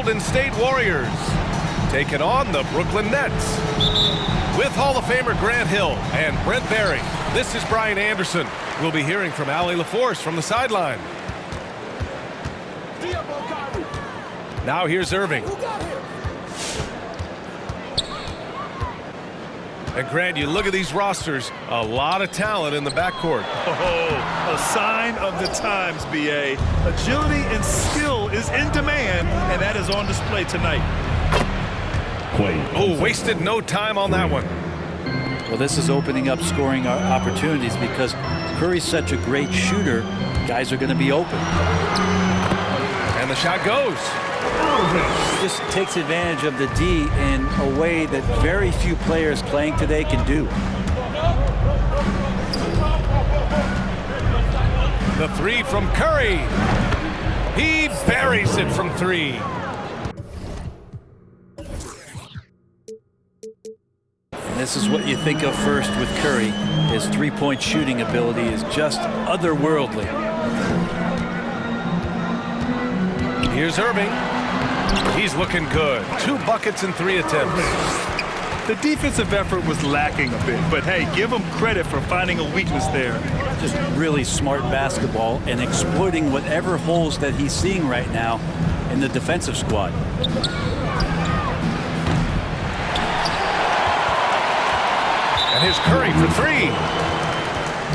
Golden State Warriors taking on the Brooklyn Nets. With Hall of Famer Grant Hill and Brent Barry, this is Brian Anderson. We'll be hearing from Allie LaForce from the sideline. Now here's Irving. And Grant, you look at these rosters, a lot of talent in the backcourt. Oh, a sign of the times, B.A. Agility and skill is in demand, and that is on display tonight. Oh, wasted no time on that one. Well, this is opening up scoring opportunities because Curry's such a great shooter. Guys are going to be open. And the shot goes. He just takes advantage of the D in a way that very few players playing today can do. The three from Curry. He buries it from three. And this is what you think of first with Curry. His three-point shooting ability is just otherworldly. Here's Irving. He's looking good. 2 buckets in 3 attempts. The defensive effort was lacking a bit, but hey, give him credit for finding a weakness there. Just really smart basketball and exploiting whatever holes that he's seeing right now in the defensive squad. And here's Curry for 3.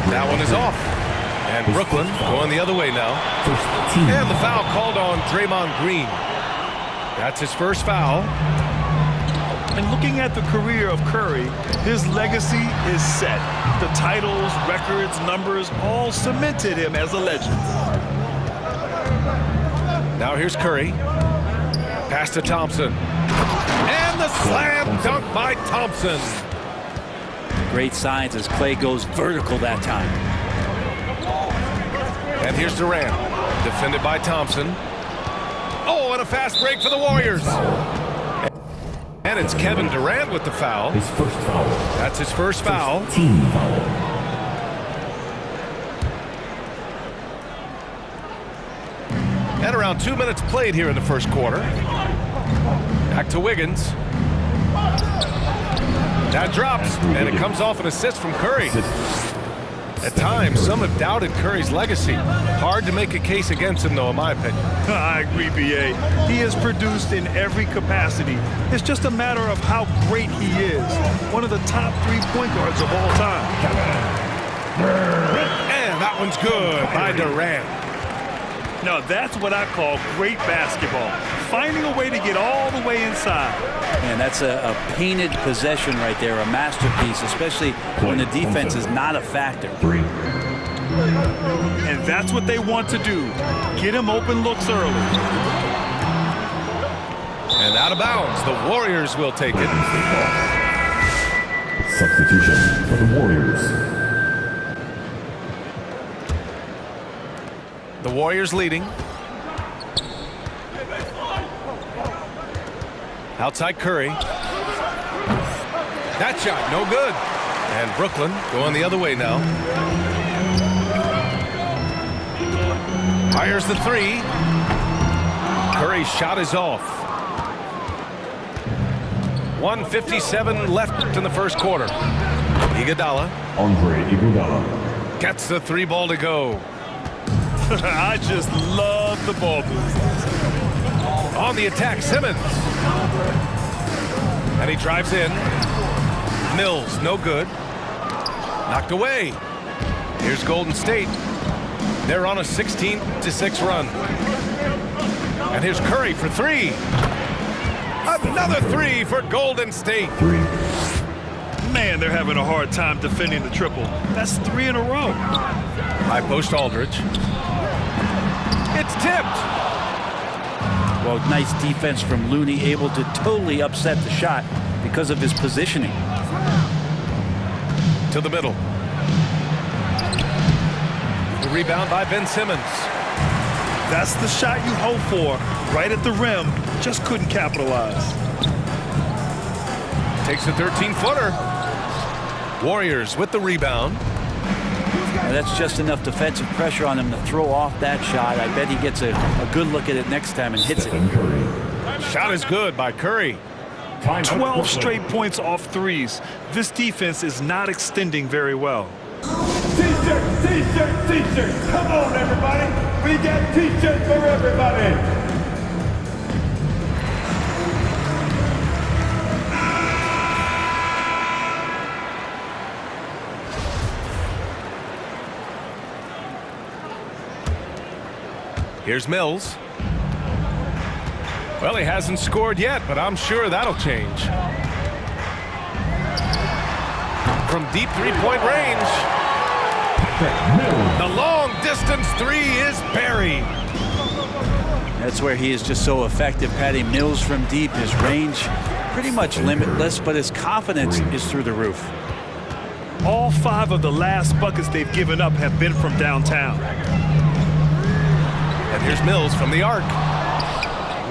That one is off. And Brooklyn going the other way now. And the foul called on Draymond Green. That's his first foul. And looking at the career of Curry, his legacy is set. The titles, records, numbers all cemented him as a legend. Now here's Curry. Pass to Thompson. And the slam dunk by Thompson. Great signs as Clay goes vertical that time. And here's Durant. Defended by Thompson. Oh, and a fast break for the Warriors. And it's Kevin Durant with the foul. His first foul. That's his first foul. Team foul. And around 2 minutes played here in the first quarter. Back to Wiggins. That drops, and it comes off an assist from Curry. At times, some have doubted Curry's legacy. Hard to make a case against him, though, in my opinion. I agree, B.A. He has produced in every capacity. It's just a matter of how great he is. One of the top 3 point guards of all time. And that one's good by Durant. Now, that's what I call great basketball. Finding a way to get all the way inside. And that's a painted possession right there, a masterpiece, especially when the defense is not a factor. And that's what they want to do. Get him open looks early. And out of bounds, the Warriors will take it. Substitution for the Warriors. The Warriors leading. Outside Curry. That shot, no good. And Brooklyn going the other way now. Fires the 3. Curry's shot is off. 1:57 left in the first quarter. Iguodala. Andre Iguodala. Gets the 3 ball to go. I just love the ball movement. On the attack, Simmons. And he drives in. Mills, no good. Knocked away. Here's Golden State. They're on a 16-6 run. And here's Curry for 3. Another 3 for Golden State. 3. Man, they're having a hard time defending the triple. That's 3 in a row. High post Aldridge. It's tipped. Well, nice defense from Looney, able to totally upset the shot because of his positioning. To the middle. The rebound by Ben Simmons. That's the shot you hope for. Right at the rim. Just couldn't capitalize. Takes a 13-footer. Warriors with the rebound. And that's just enough defensive pressure on him to throw off that shot. I bet he gets a good look at it next time and hits it. Stephen Curry. Shot is good by Curry. 12 straight points off threes. This defense is not extending very well. T-shirts, T-shirts, T-shirts. Come on, everybody. We got T-shirts for everybody. Here's Mills. Well, he hasn't scored yet, but I'm sure that'll change. From deep three-point range. The long-distance three is buried. That's where he is just so effective. Patty Mills from deep. His range pretty much limitless, but his confidence is through the roof. All 5 of the last buckets they've given up have been from downtown. And here's Mills from the arc.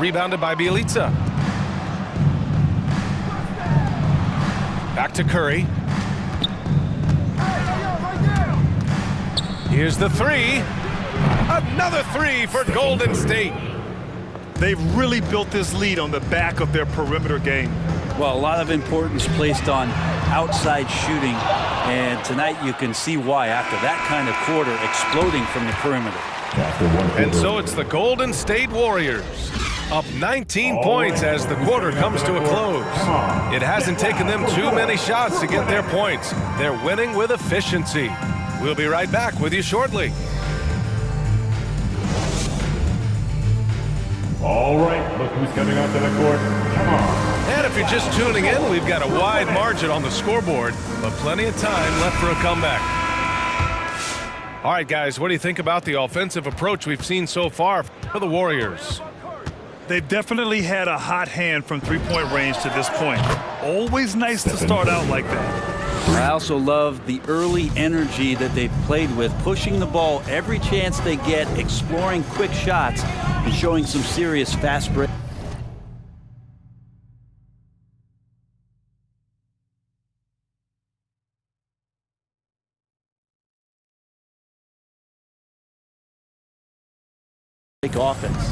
Rebounded by Bjelica. Back to Curry. Here's the three. Another three for Golden State. They've really built this lead on the back of their perimeter game. Well, a lot of importance placed on outside shooting, and tonight you can see why after that kind of quarter exploding from the perimeter. And so it's the Golden State Warriors up 19 points as the quarter comes to a close. It hasn't taken them too many shots to get their points. They're winning with efficiency. We'll be right back with you shortly. All right, look who's coming onto the court. Come on. And if you're just tuning in, we've got a wide margin on the scoreboard, but plenty of time left for a comeback. All right, guys, what do you think about the offensive approach we've seen so far for the Warriors? They've definitely had a hot hand from three-point range to this point. Always nice to start out like that. I also love the early energy that they've played with, pushing the ball every chance they get, exploring quick shots, and showing some serious fast break. Offense.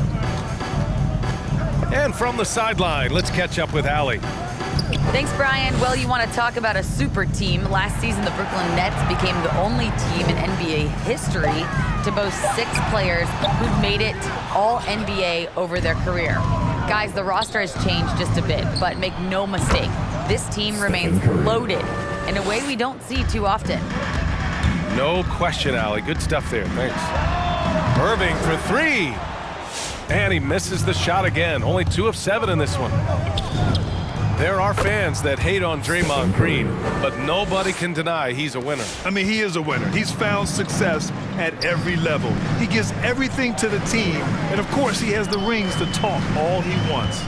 And from the sideline, let's catch up with Allie. Thanks, Brian. Well, you want to talk about a super team. Last season, the Brooklyn Nets became the only team in NBA history to boast 6 players who've made it all NBA over their career. Guys, the roster has changed just a bit, but make no mistake, this team remains loaded in a way we don't see too often. No question, Allie. Good stuff there. Thanks. Irving for 3. And he misses the shot again. Only 2 of 7 in this one. There are fans that hate on Draymond Green, but nobody can deny he's a winner. I mean, he is a winner. He's found success at every level. He gives everything to the team, and of course, he has the rings to talk all he wants.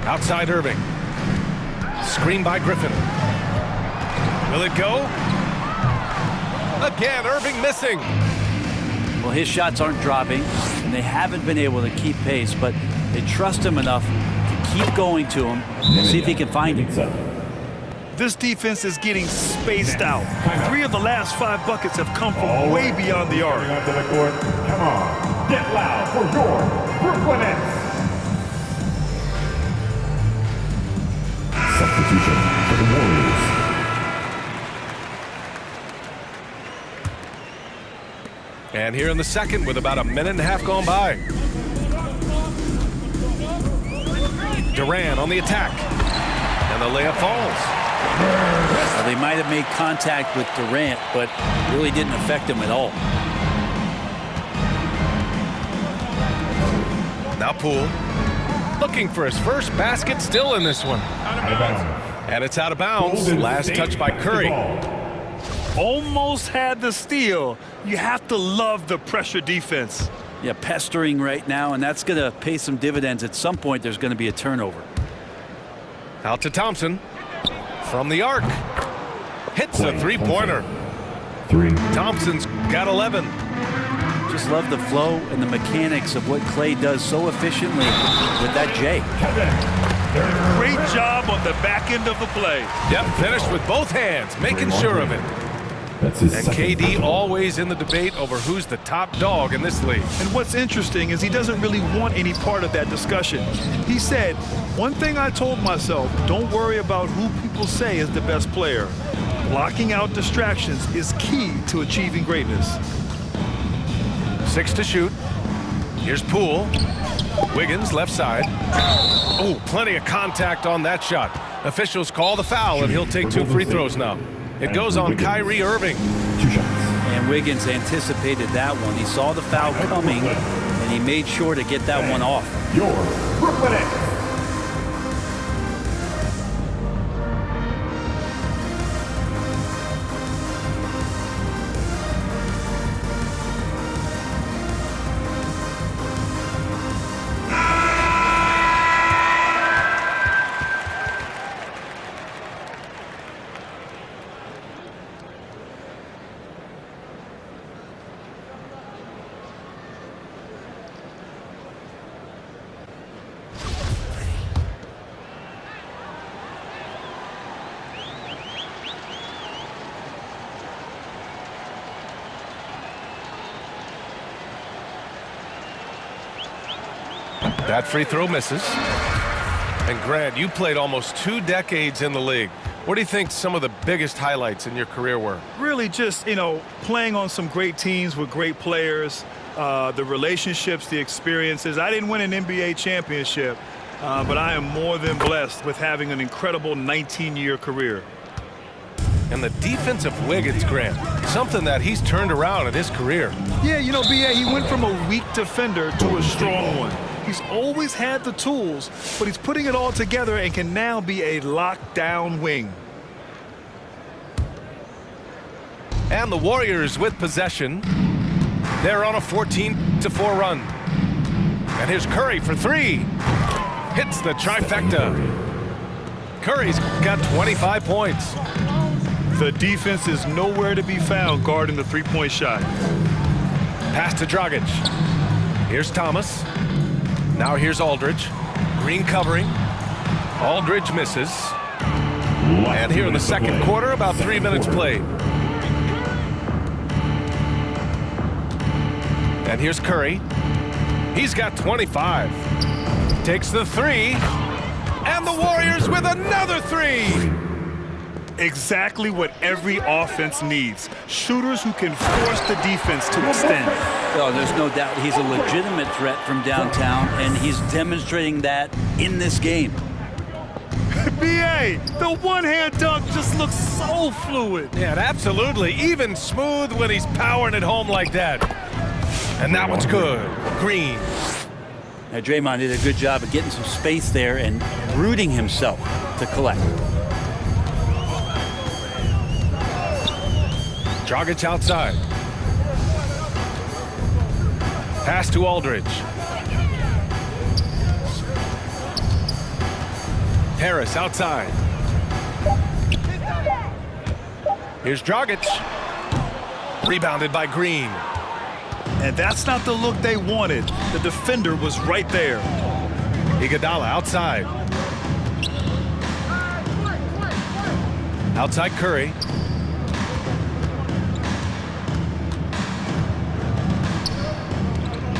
Outside Irving. Screen by Griffin. Will it go? Again, Irving missing. Well, his shots aren't dropping, and they haven't been able to keep pace, but they trust him enough to keep going to him and see if he can find him. This defense is getting spaced out. 3 of the last 5 buckets have come from way beyond the arc. Onto the court. Come on. Get loud for your Brooklyn Nets. Substitution for the Warriors. And here in the second with about a minute and a half gone by. Durant on the attack. And the layup falls. Well, they might have made contact with Durant, but really didn't affect him at all. Now Poole looking for his first basket, still in this one. And it's out of bounds. Last touch by Curry. Almost had the steal. You have to love the pressure defense. Yeah, pestering right now, and that's going to pay some dividends. At some point, there's going to be a turnover. Out to Thompson. From the arc. Hits a three-pointer. 3. Thompson's got 11. Just love the flow and the mechanics of what Clay does so efficiently with that J. Great job on the back end of the play. Yep, finished with both hands, making sure of it. That's his And second KD foul. always in the debate over who's the top dog in this league. And what's interesting is he doesn't really want any part of that discussion. He said, one thing I told myself, don't worry about who people say is the best player. Blocking out distractions is key to achieving greatness. 6 to shoot. Here's Poole. Wiggins, left side. Oh, plenty of contact on that shot. Officials call the foul, and he'll take 2 free throws now. It goes on Kyrie Irving. 2 shots. And Wiggins anticipated that one. He saw the foul coming, and he made sure to get that one off. Your Brooklyn Nets. That free throw misses. And Grant, you played almost 2 decades in the league. What do you think some of the biggest highlights in your career were? Really just, playing on some great teams with great players, the relationships, the experiences. I didn't win an NBA championship, but I am more than blessed with having an incredible 19-year career. And the defense of Wiggins, Grant, something that he's turned around in his career. Yeah, B.A., he went from a weak defender to a strong one. He's always had the tools, but he's putting it all together and can now be a lockdown wing. And the Warriors with possession. They're on a 14-4 run. And here's Curry for 3. Hits the trifecta. Curry's got 25 points. The defense is nowhere to be found guarding the three-point shot. Pass to Dragic. Here's Thomas. Now here's Aldridge. Green covering. Aldridge misses. And here in the second quarter, about 3 minutes played. And here's Curry. He's got 25. Takes the 3. And the Warriors with another 3. Exactly what every offense needs. Shooters who can force the defense to extend. Well, there's no doubt he's a legitimate threat from downtown, and he's demonstrating that in this game. B.A., the one-hand dunk just looks so fluid. Yeah, absolutely. Even smooth when he's powering it home like that. And that one's good. Green. Now, Draymond did a good job of getting some space there and rooting himself to collect. Dragic outside. Pass to Aldridge. Harris outside. Here's Dragic. Rebounded by Green. And that's not the look they wanted. The defender was right there. Iguodala outside. Outside Curry.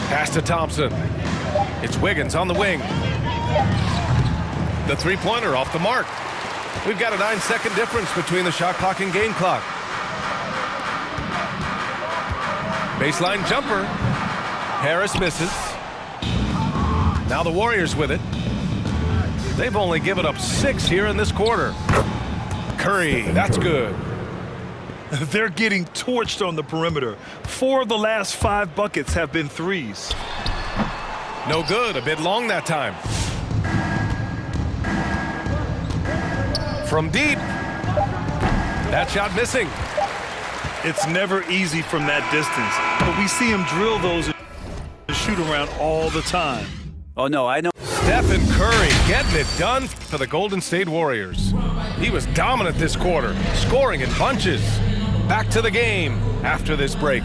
Pass to Thompson. It's Wiggins on the wing. The three-pointer off the mark. We've got a 9-second difference between the shot clock and game clock. Baseline jumper. Harris misses. Now the Warriors with it. They've only given up 6 here in this quarter. Curry, that's good. They're getting torched on the perimeter. 4 of the last 5 buckets have been threes. No good, a bit long that time. From deep. That shot missing. It's never easy from that distance, but we see him drill those and shoot around all the time. Oh, no, I know. Stephen Curry getting it done for the Golden State Warriors. He was dominant this quarter, scoring in bunches. Back to the game after this break.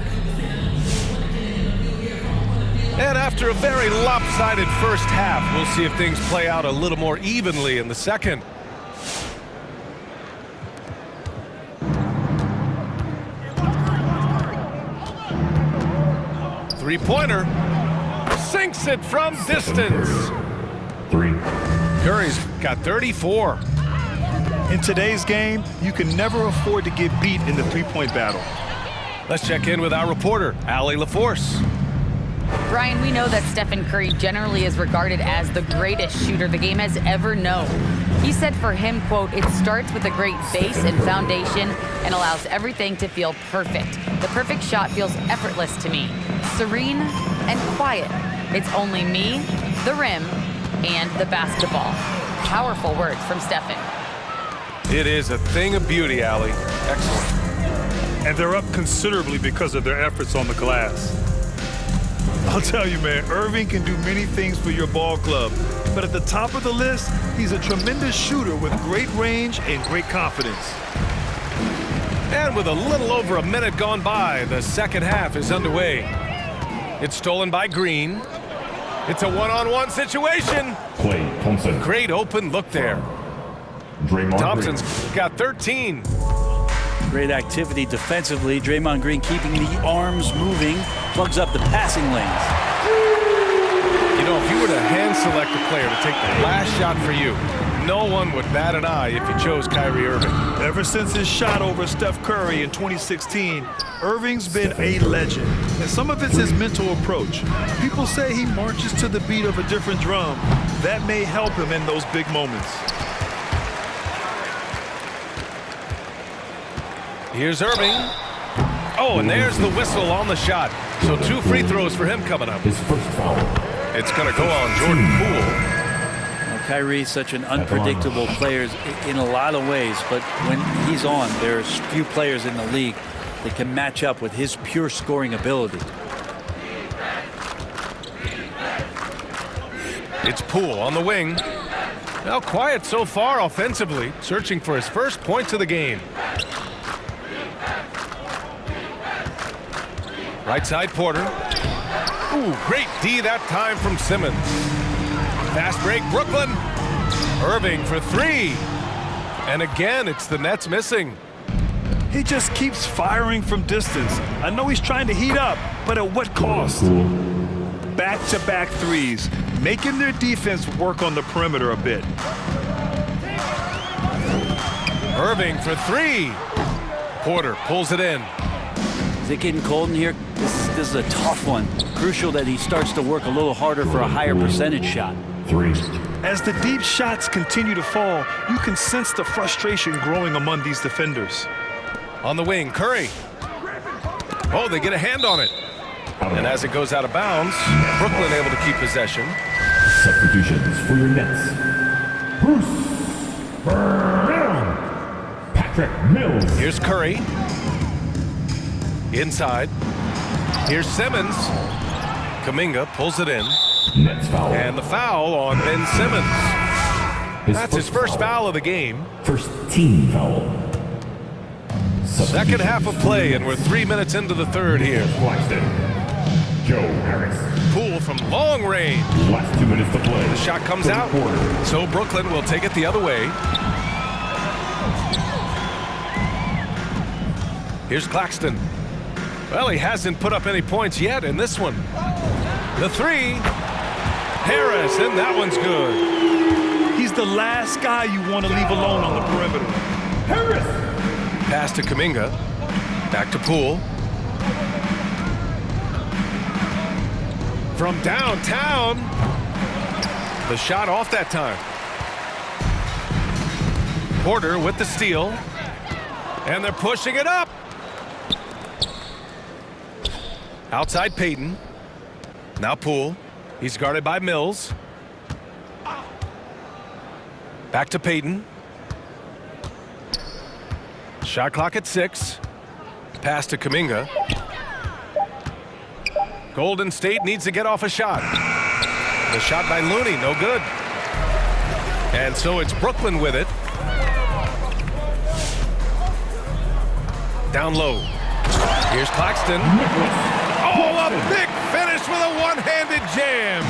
And after a very lopsided first half, we'll see if things play out a little more evenly in the second. Three-pointer. Sinks it from distance. 3. Curry's got 34. In today's game, you can never afford to get beat in the three-point battle. Let's check in with our reporter, Allie LaForce. Brian, we know that Stephen Curry generally is regarded as the greatest shooter the game has ever known. He said for him, quote, "It starts with a great base and foundation and allows everything to feel perfect. The perfect shot feels effortless to me, serene and quiet. It's only me, the rim, and the basketball." Powerful words from Stephen. It is a thing of beauty, Allie. Excellent. And they're up considerably because of their efforts on the glass. I'll tell you, man, Irving can do many things for your ball club. But at the top of the list, he's a tremendous shooter with great range and great confidence. And with a little over a minute gone by, the second half is underway. It's stolen by Green. It's a one-on-one situation. Klay Thompson. Great open look there. Draymond Thompson's Green. got 13. Great activity defensively. Draymond Green keeping the arms moving, plugs up the passing lanes. You know, if you were to hand select a player to take the last shot for you, no one would bat an eye if you chose Kyrie Irving. Ever since his shot over Steph Curry in 2016, Irving's been a legend. And some of it's his mental approach. People say he marches to the beat of a different drum. That may help him in those big moments. Here's Irving. Oh, and there's the whistle on the shot. So 2 free throws for him coming up. His first foul. It's going to go on Jordan Poole. Well, Kyrie's such an unpredictable player in a lot of ways, but when he's on, there's few players in the league that can match up with his pure scoring ability. It's Poole on the wing. Now quiet so far offensively, searching for his first points of the game. Right side Porter. Ooh, great D that time from Simmons. Fast break Brooklyn. Irving for 3. And again, it's the Nets missing. He just keeps firing from distance. I know he's trying to heat up, but at what cost? Back-to-back threes, making their defense work on the perimeter a bit. Irving for 3. Porter pulls it in. Is it getting cold in here? This is a tough one. Crucial that he starts to work a little harder for a higher percentage shot. 3. As the deep shots continue to fall, you can sense the frustration growing among these defenders. On the wing, Curry. Oh, they get a hand on it. And as it goes out of bounds, Brooklyn able to keep possession. Substitutions for your Nets. Bruce Brown. Patrick Mills. Here's Curry. Inside. Here's Simmons. Kuminga pulls it in. Nets foul. And the foul on Ben Simmons. That's his first foul of the game. First team foul. Second half of play, and we're 3 minutes into the third here. Claxton. Joe Harris. Poole from long range. Last 2 minutes to play. The shot comes Third out. quarter. So Brooklyn will take it the other way. Here's Claxton. Well, he hasn't put up any points yet in this one. The 3. Harris, and that one's good. He's the last guy you want to leave alone on the perimeter. Harris. Pass to Kuminga. Back to Poole. From downtown. The shot off that time. Porter with the steal. And they're pushing it up. Outside Payton. Now Poole. He's guarded by Mills. Back to Payton. Shot clock at 6. Pass to Kuminga. Golden State needs to get off a shot. The shot by Looney, no good. And so it's Brooklyn with it. Down low. Here's Claxton. Oh, a big finish with a one-handed jam.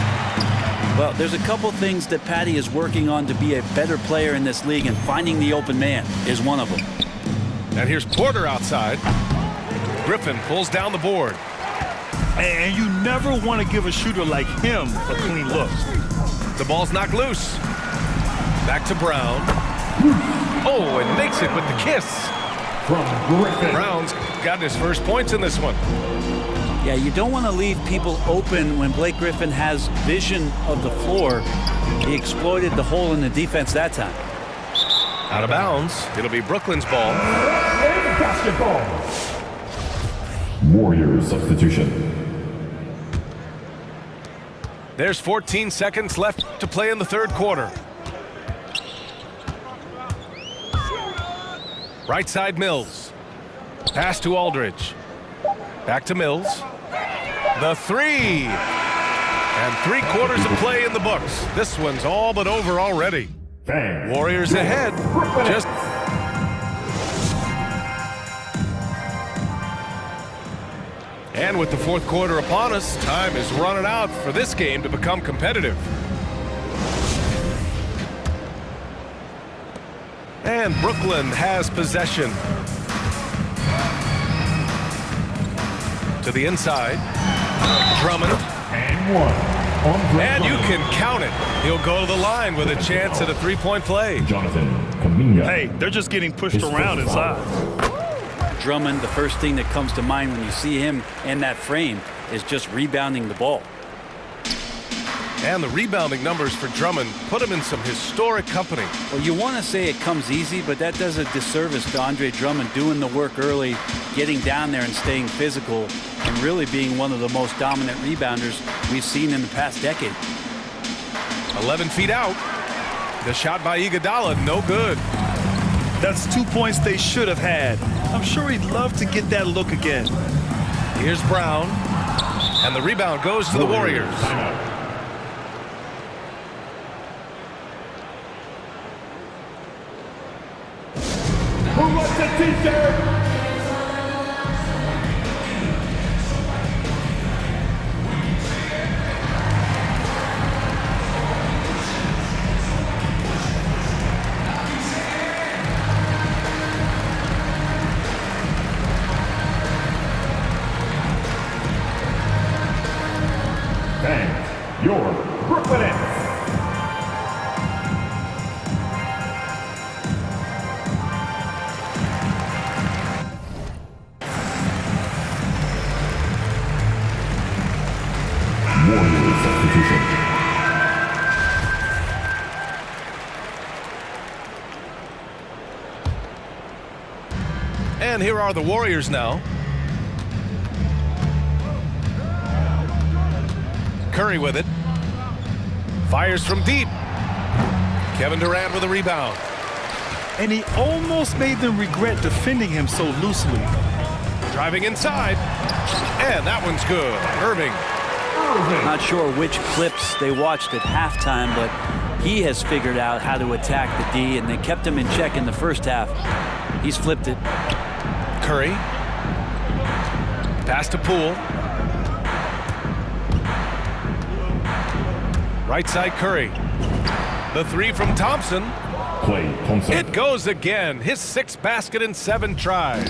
Well, there's a couple things that Patty is working on to be a better player in this league, and finding the open man is one of them. And here's Porter outside. Griffin pulls down the board. And you never want to give a shooter like him a clean look. The ball's knocked loose. Back to Brown. Oh, and makes it with the kiss. From Griffin. Brown's gotten his first points in this one. Yeah, you don't want to leave people open when Blake Griffin has vision of the floor. He exploited the hole in the defense that time. Out of bounds. It'll be Brooklyn's ball. And basketball. Warriors substitution. There's 14 seconds left to play in the third quarter. Right side Mills. Pass to Aldridge. Back to Mills. The three. And 3/4 of play in the books. This one's all but over already. Bang. Warriors ahead. Just and with the fourth quarter upon us, time is running out for this game to become competitive. And Brooklyn has possession. To the inside. Drummond. And one. On And you can count it. He'll go to the line with a chance at a three-point play. Jonathan Kuminga. Hey, they're just getting pushed around inside. Drummond, the first thing that comes to mind when you see him in that frame is just rebounding the ball. And the rebounding numbers for Drummond put him in some historic company. Well, you want to say it comes easy, but that does a disservice to Andre Drummond doing the work early, getting down there and staying physical, and really being one of the most dominant rebounders we've seen in the past decade. 11 feet out. The shot by Iguodala, no good. That's 2 points they should have had. I'm sure he'd love to get that look again. Here's Brown. And the rebound goes to the Warriors. Who wants a t-shirt? Bang. Your Brooklyn Nets. Warriors substitution. And here are the Warriors now. Curry with it. Fires from deep. Kevin Durant with a rebound. And he almost made them regret defending him so loosely. Driving inside. And that one's good. Irving. Not sure which clips they watched at halftime, but he has figured out how to attack the D, and they kept him in check in the first half. He's flipped it. Curry. Pass to Poole. Right side Curry. The three from Thompson. Klay Thompson. It goes again. His 6th basket in 7 tries.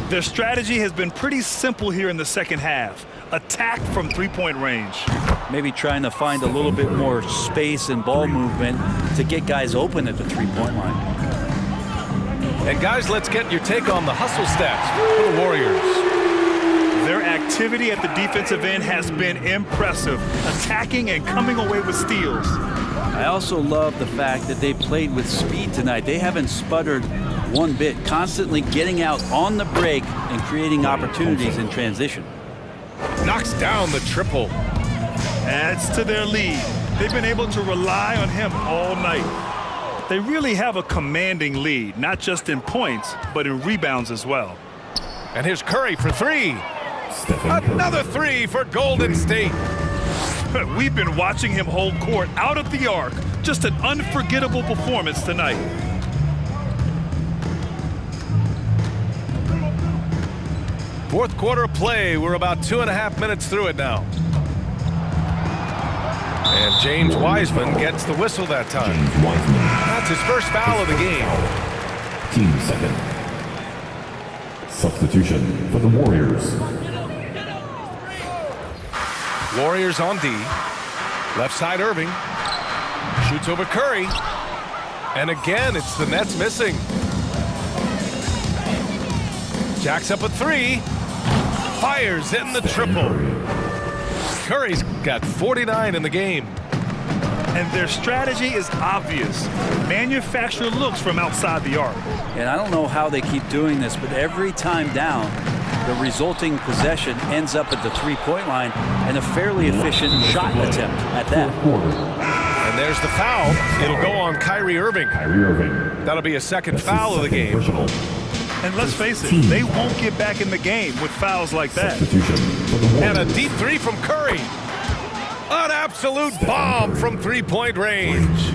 Their strategy has been pretty simple here in the second half. Attack from three-point range. Maybe trying to find a little bit more space and ball movement to get guys open at the three-point line. And guys, let's get your take on the hustle stats for the Warriors. Their activity at the defensive end has been impressive, attacking and coming away with steals. I also love the fact that they played with speed tonight. They haven't sputtered one bit, constantly getting out on the break and creating opportunities in transition. Knocks down the triple. Adds to their lead. They've been able to rely on him all night. They really have a commanding lead, not just in points, but in rebounds as well. And here's Curry for 3. Stephen Curry. Another 3 for Golden State. We've been watching him hold court out of the arc. Just an unforgettable performance tonight. Fourth quarter play. We're about 2.5 minutes through it now. And James Wiseman gets the whistle that time. James Wiseman. That's his first foul of the game. Team second. Substitution for the Warriors. Warriors on D. Left side Irving. Shoots over Curry. And again, it's the Nets missing. Jacks up a three. Fires in the triple. Curry's got 49 in the game. And their strategy is obvious. Manufacture looks from outside the arc. And I don't know how they keep doing this, but every time down, the resulting possession ends up at the three-point line and a fairly efficient shot attempt at that. And there's the foul. It'll go on Kyrie Irving. That'll be a second foul of the game. And let's face it, they won't get back in the game with fouls like that. And a deep three from Curry. An absolute bomb from three-point range.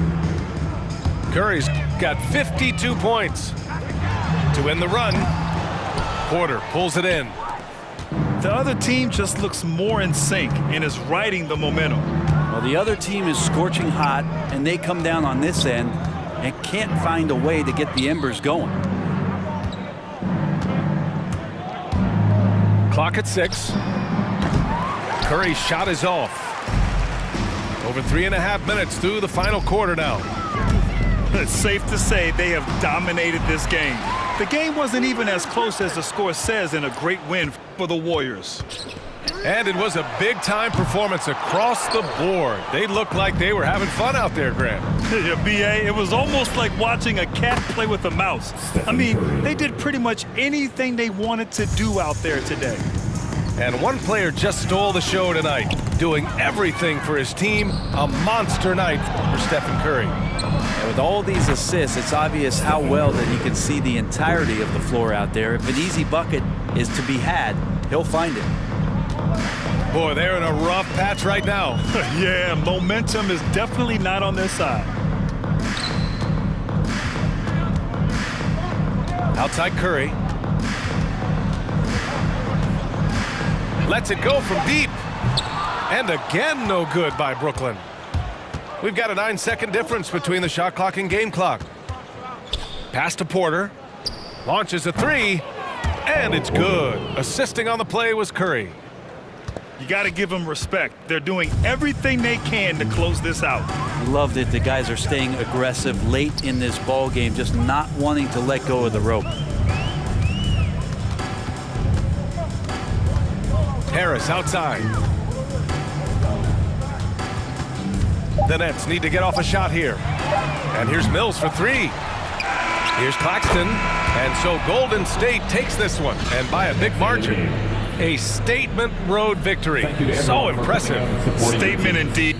Curry's got 52 points to end the run. Porter pulls it in. The other team just looks more in sync and is riding the momentum. Well, the other team is scorching hot, and they come down on this end and can't find a way to get the embers going. Clock at 6. Curry's shot is off. Over 3.5 minutes through the final quarter now. It's safe to say they have dominated this game. The game wasn't even as close as the score says in a great win for the Warriors. And it was a big-time performance across the board. They looked like they were having fun out there, Grant. Yeah, B.A., it was almost like watching a cat play with a mouse. I mean, they did pretty much anything they wanted to do out there today. And one player just stole the show tonight, doing everything for his team. A monster night for Stephen Curry. And with all these assists, it's obvious how well that he can see the entirety of the floor out there. If an easy bucket is to be had, he'll find it. Boy, they're in a rough patch right now. Yeah, momentum is definitely not on their side. Outside Curry. Lets it go from deep. And again, no good by Brooklyn. We've got a 9-second difference between the shot clock and game clock. Pass to Porter. Launches a three. And it's good. Assisting on the play was Curry. You got to give them respect. They're doing everything they can to close this out. Loved it. The guys are staying aggressive late in this ball game, just not wanting to let go of the rope. Harris outside. The Nets need to get off a shot here. And here's Mills for three. Here's Claxton. And so Golden State takes this one, and by a big margin. A statement road victory. So impressive. Statement indeed.